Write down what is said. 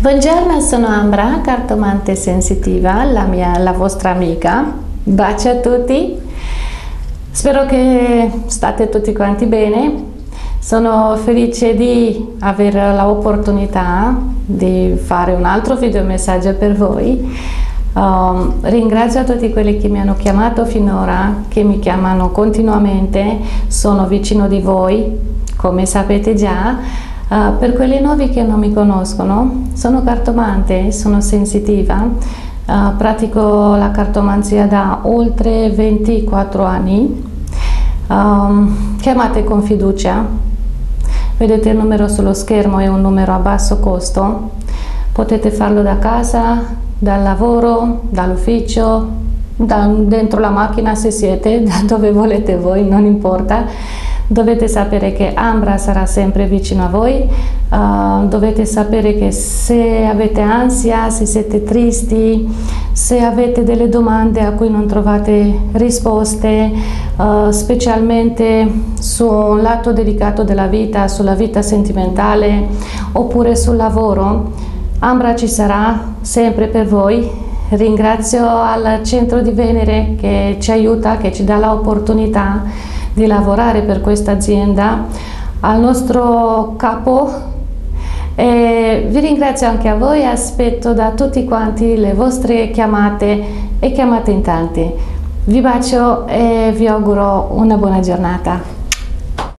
Buongiorno, sono Ambra, cartomante sensitiva, la vostra amica. Baci a tutti. Spero che state tutti quanti bene. Sono felice di avere l'opportunità di fare un altro video messaggio per voi. Ringrazio tutti quelli che mi hanno chiamato finora, che mi chiamano continuamente. Sono vicino di voi, come sapete già. Per quelli nuovi che non mi conoscono, sono cartomante, sono sensitiva, pratico la cartomanzia da oltre 24 anni. Chiamate con fiducia, vedete il numero sullo schermo, è un numero a basso costo, potete farlo da casa, dal lavoro, dall'ufficio, dentro la macchina se siete, da dove volete voi, non importa. Dovete sapere che Ambra sarà sempre vicino a voi, dovete sapere che se avete ansia, se siete tristi, se avete delle domande a cui non trovate risposte, specialmente su un lato delicato della vita, sulla vita sentimentale oppure sul lavoro, Ambra ci sarà sempre per voi. Ringrazio al Centro di Venere che ci aiuta, che ci dà l'opportunità di lavorare per questa azienda, al nostro capo, e vi ringrazio anche a voi. Aspetto da tutti quanti le vostre chiamate e chiamate in tanti. Vi bacio e vi auguro una buona giornata.